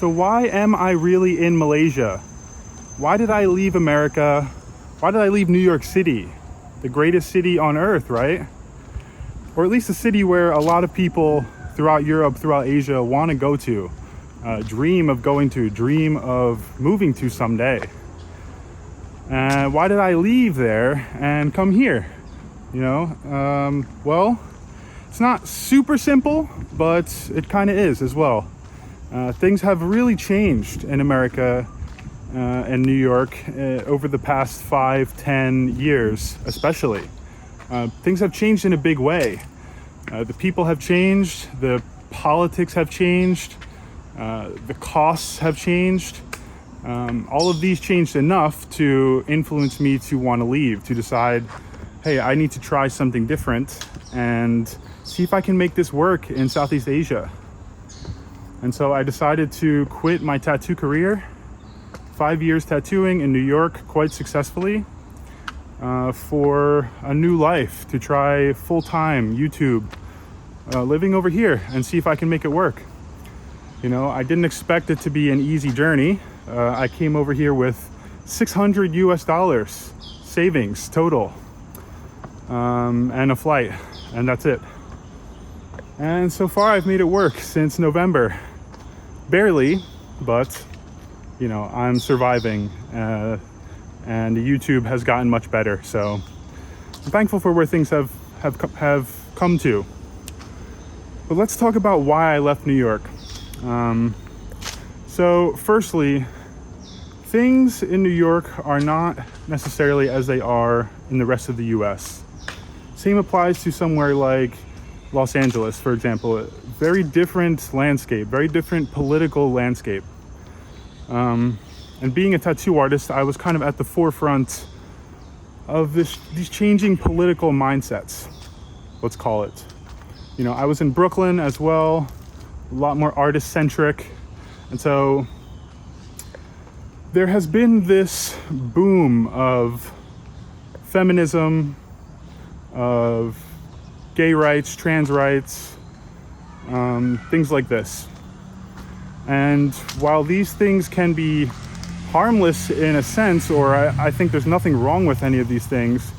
So why am I really in Malaysia? Why did I leave America? Why did I leave New York City? The greatest city on earth, right? Or at least a city where a lot of people throughout Europe, throughout Asia want to go to, dream of going to, dream of moving to someday. And why did I leave there and come here? Well, it's not super simple, but it kind of is as well. Things have really changed in America and New York over the past 5-10 years, especially. Things have changed in a big way. The people have changed, the politics have changed, the costs have changed. All of these changed enough to influence me to want to leave, to decide, hey, I need to try something different and see if I can make this work in Southeast Asia. And so I decided to quit my tattoo career, 5 years tattooing in New York quite successfully, for a new life, to try full-time YouTube, living over here and see if I can make it work. I didn't expect it to be an easy journey. I came over here with $600 savings total, and a flight, and that's it. And so far I've made it work since November. Barely, but I'm surviving, and YouTube has gotten much better. So I'm thankful for where things have come to. But let's talk about why I left New York. So firstly, things in New York are not necessarily as they are in the rest of the US. Same applies to somewhere like Los Angeles, for example. Very different landscape, very different political landscape. And being a tattoo artist, I was kind of at the forefront of these changing political mindsets, let's call it. I was in Brooklyn as well, a lot more artist-centric. And so there has been this boom of feminism, of gay rights, trans rights, things like this. And while these things can be harmless in a sense, or I think there's nothing wrong with any of these things,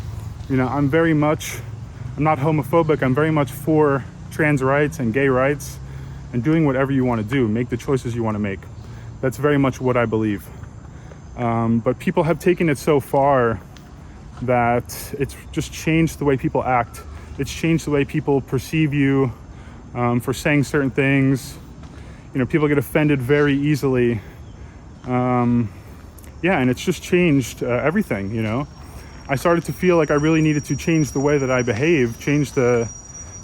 I'm not homophobic. I'm very much for trans rights and gay rights and doing whatever you want to do, make the choices you want to make. That's very much what I believe. But people have taken it so far that it's just changed the way people act. It's changed the way people perceive you for saying certain things. People get offended very easily. And it's just changed everything, I started to feel like I really needed to change the way that I behave, change the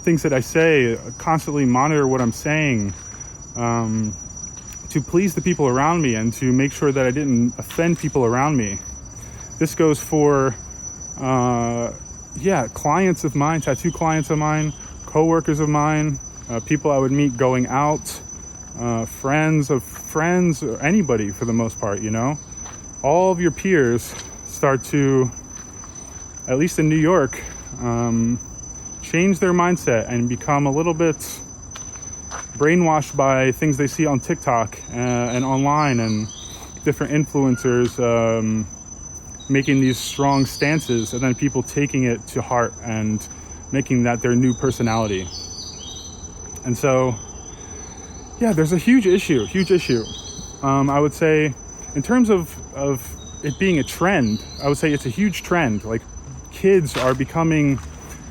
things that I say, constantly monitor what I'm saying, to please the people around me and to make sure that I didn't offend people around me. This goes for clients of mine, tattoo clients of mine, co-workers of mine, people I would meet going out, friends of friends, or anybody for the most part, all of your peers start to, at least in New York, change their mindset and become a little bit brainwashed by things they see on TikTok and online, and different influencers making these strong stances, and then people taking it to heart and making that their new personality. And so, there's a huge issue. I would say, in terms of it being a trend, I would say it's a huge trend. Like, kids are becoming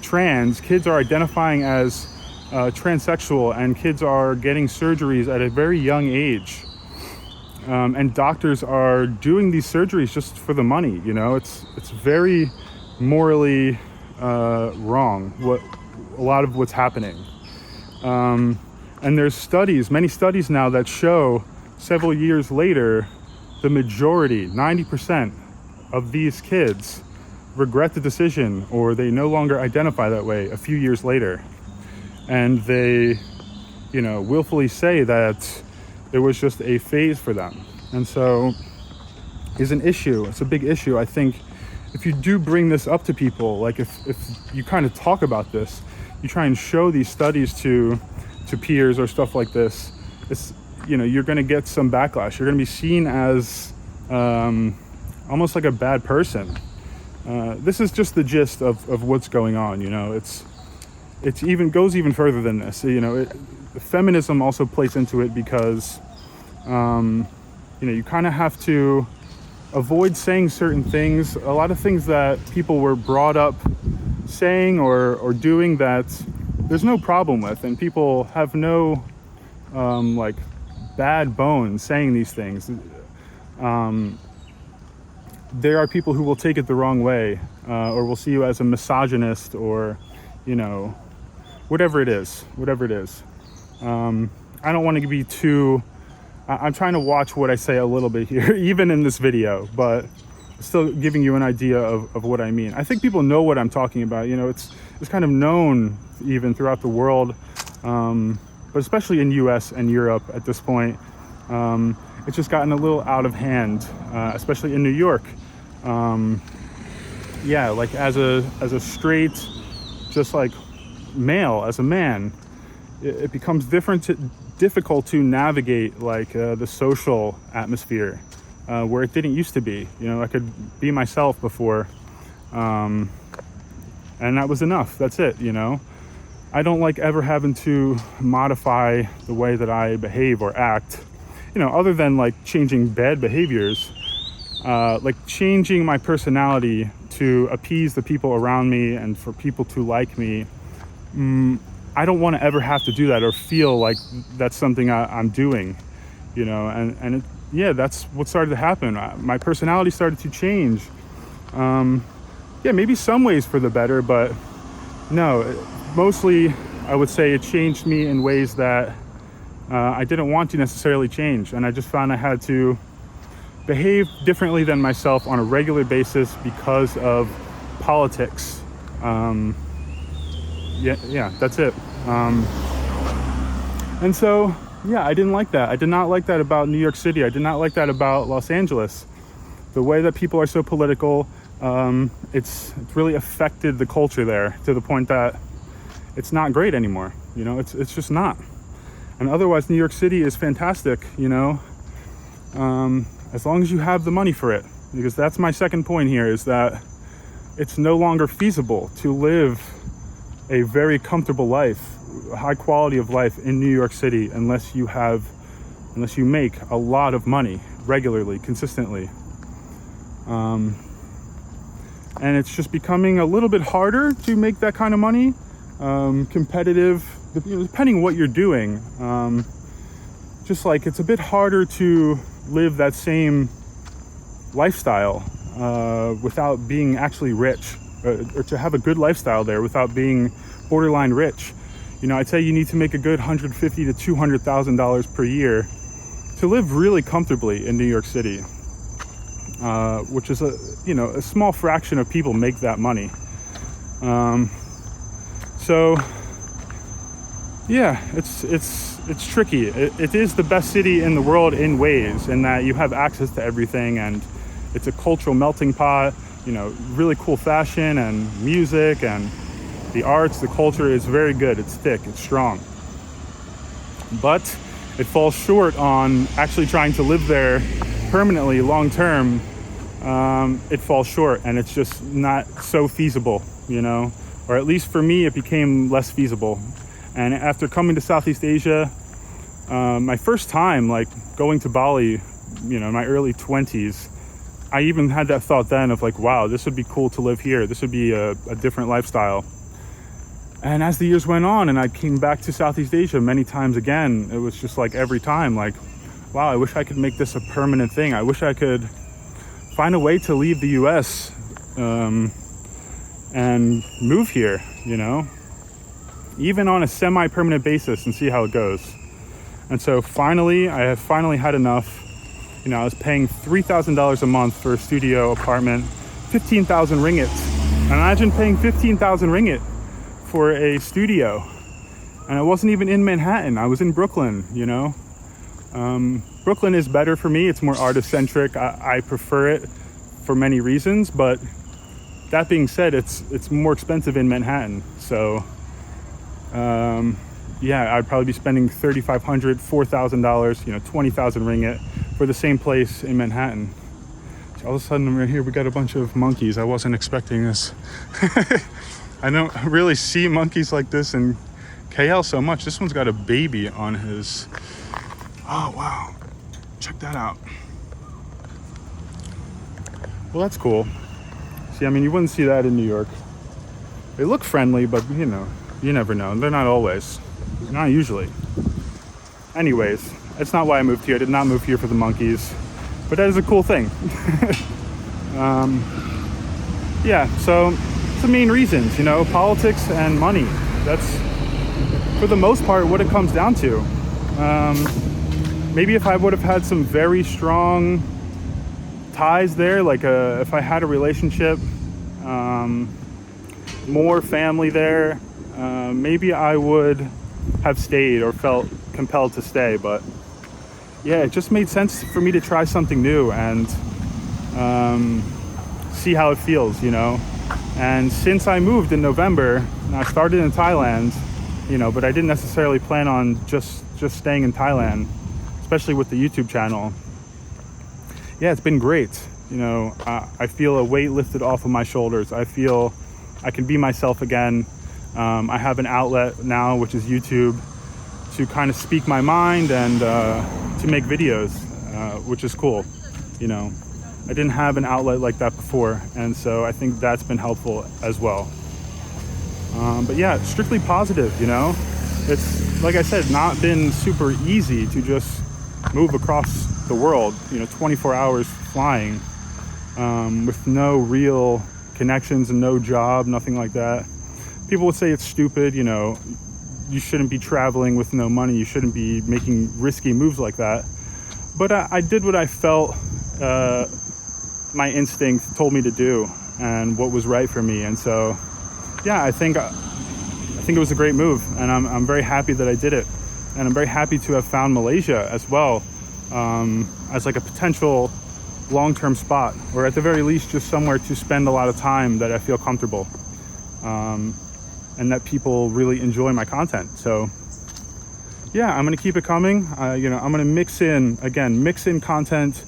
trans, kids are identifying as transsexual, and kids are getting surgeries at a very young age. And doctors are doing these surgeries just for the money, it's very morally wrong, a lot of what's happening. And there's many studies now that show several years later, the majority, 90% of these kids regret the decision, or they no longer identify that way a few years later. And they, willfully say that it was just a phase for them. And so it's an issue. It's a big issue. I think if you do bring this up to people, like if you kind of talk about this, you try and show these studies to peers or stuff like this, you're going to get some backlash. You're going to be seen as almost like a bad person. This is just the gist of what's going on. It's even goes even further than this. Feminism also plays into it because you kind of have to avoid saying certain things. A lot of things that people were brought up saying or doing that there's no problem with, and people have no like bad bones saying these things. There are people who will take it the wrong way, or will see you as a misogynist, or whatever it is. I don't want to be too I'm trying to watch what I say a little bit here, even in this video, but still giving you an idea of what I mean. I think people know what I'm talking about. It's kind of known even throughout the world, but especially in US and Europe at this point. It's just gotten a little out of hand, especially in New York. Like as a straight, just like male, as a man, it becomes difficult to navigate like the social atmosphere, where it didn't used to be. I could be myself before, and that was enough. That's it. I don't like ever having to modify the way that I behave or act, other than like changing bad behaviors, like changing my personality to appease the people around me and for people to like me. I don't want to ever have to do that or feel like that's something I'm doing, and that's what started to happen. My personality started to change. Maybe some ways for the better, but no, mostly I would say it changed me in ways that I didn't want to necessarily change. And I just found I had to behave differently than myself on a regular basis because of politics. That's it. And so, I didn't like that. I did not like that about New York City. I did not like that about Los Angeles. The way that people are so political, it's really affected the culture there to the point that it's not great anymore. It's just not. And otherwise, New York City is fantastic, as long as you have the money for it. Because that's my second point here, is that it's no longer feasible to live a very comfortable life, a high quality of life in New York City unless you make a lot of money regularly, consistently. And it's just becoming a little bit harder to make that kind of money, competitive, depending on what you're doing. Just like it's a bit harder to live that same lifestyle without being actually rich, or to have a good lifestyle there without being borderline rich. I'd say you need to make a good $150,000 to $200,000 per year to live really comfortably in New York City, which is a small fraction of people make that money. It's tricky. It is the best city in the world in ways, in that you have access to everything, and it's a cultural melting pot. Really cool fashion and music and the arts. The culture is very good. It's thick, it's strong. But it falls short on actually trying to live there permanently, long term. It falls short, and it's just not so feasible, or at least for me, it became less feasible. And after coming to Southeast Asia, my first time, like going to Bali, in my early 20s, I even had that thought then of like, wow, this would be cool to live here. This would be a different lifestyle. And as the years went on and I came back to Southeast Asia many times again, it was just like every time like, wow, I wish I could make this a permanent thing. I wish I could find a way to leave the US and move here, even on a semi-permanent basis, and see how it goes. And so finally, I have finally had enough. I was paying $3,000 a month for a studio apartment, 15,000 ringgit. Imagine paying 15,000 ringgit for a studio. And I wasn't even in Manhattan. I was in Brooklyn, Brooklyn is better for me. It's more artist-centric. I prefer it for many reasons. But that being said, it's more expensive in Manhattan. So yeah, I'd probably be spending $3,500, $4,000, you know, 20,000 ringgit for the same place in Manhattan. So all of a sudden we're here, we got a bunch of monkeys. I wasn't expecting this. I don't really see monkeys like this in KL so much. This one's got a baby on his, oh wow, check that out. Well, that's cool. See, I mean, you wouldn't see that in New York. They look friendly, but you know, you never know. They're not always, not usually. Anyways, that's not why I moved here. I did not move here for the monkeys, but that is a cool thing. Yeah, so it's the main reasons, you know, politics and money. That's, for the most part, what it comes down to. Maybe if I would have had some very strong ties there, like if I had a relationship, more family there, maybe I would have stayed or felt compelled to stay. But yeah, it just made sense for me to try something new and see how it feels, you know. And since I moved in November, I started in Thailand, you know, but I didn't necessarily plan on just staying in Thailand, especially with the YouTube channel. Yeah, it's been great. You know, I feel a weight lifted off of my shoulders. I feel I can be myself again. I have an outlet now, which is YouTube, to kind of speak my mind and to make videos, which is cool. You know, I didn't have an outlet like that before, and so I think that's been helpful as well. But yeah, strictly positive, you know. It's, like I said, not been super easy to just move across the world, you know, 24 hours flying, with no real connections and no job, nothing like that. People would say it's stupid, you know, you shouldn't be traveling with no money, you shouldn't be making risky moves like that. But I did what I felt my instinct told me to do and what was right for me. And so, yeah, I think it was a great move, and I'm very happy that I did it. And I'm very happy to have found Malaysia as well, as like a potential long-term spot, or at the very least just somewhere to spend a lot of time that I feel comfortable, and that people really enjoy my content. So yeah, I'm gonna keep it coming. You know, I'm gonna mix in content,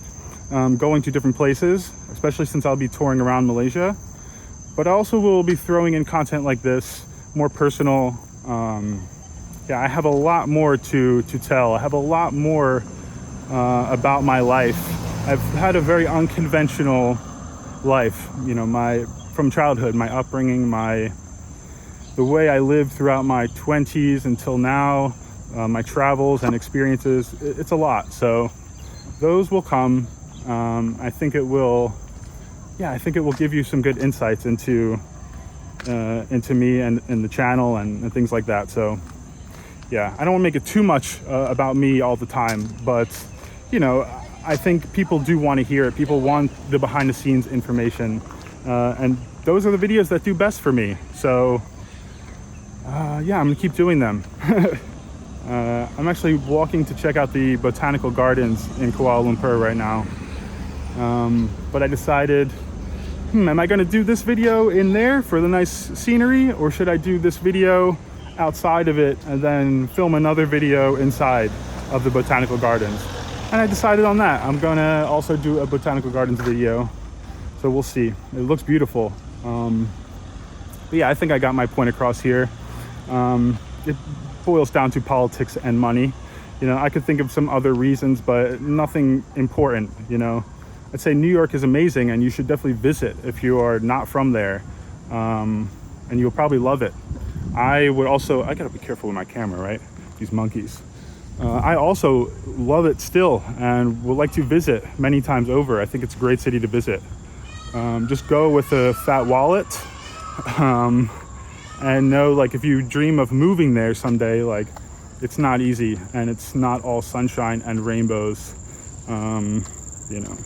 going to different places, especially since I'll be touring around Malaysia, but I also will be throwing in content like this, more personal. Yeah, I have a lot more to tell. I have a lot more about my life. I've had a very unconventional life, you know, from childhood, my upbringing, the way I lived throughout my 20s until now, my travels and experiences. It's a lot. So those will come. I think it will give you some good insights into me and the channel and things like that. So yeah, I don't want to make it too much about me all the time, but you know, I think people do want to hear it. People want the behind the scenes information, and those are the videos that do best for me. So yeah, I'm gonna keep doing them. I'm actually walking to check out the botanical gardens in Kuala Lumpur right now, but I decided, am I gonna do this video in there for the nice scenery, or should I do this video outside of it and then film another video inside of the botanical gardens? And I decided on that. I'm gonna also do a botanical gardens video, so we'll see. It looks beautiful. But yeah, I think I got my point across here. It boils down to politics and money. You know, I could think of some other reasons, but nothing important, you know. I'd say New York is amazing, and you should definitely visit if you are not from there, and you'll probably love it. I gotta be careful with my camera, right? These monkeys. I also love it still and would like to visit many times over. I think it's a great city to visit. Just go with a fat wallet, and know, like, if you dream of moving there someday, like, it's not easy and it's not all sunshine and rainbows. You know,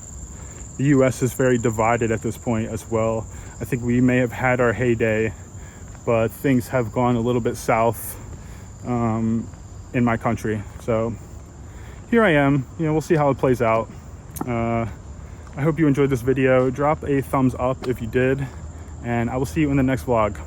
the US is very divided at this point as well. I think we may have had our heyday, but things have gone a little bit south in my country. So here I am. You know, we'll see how it plays out. I hope you enjoyed this video. Drop a thumbs up if you did, and I will see you in the next vlog.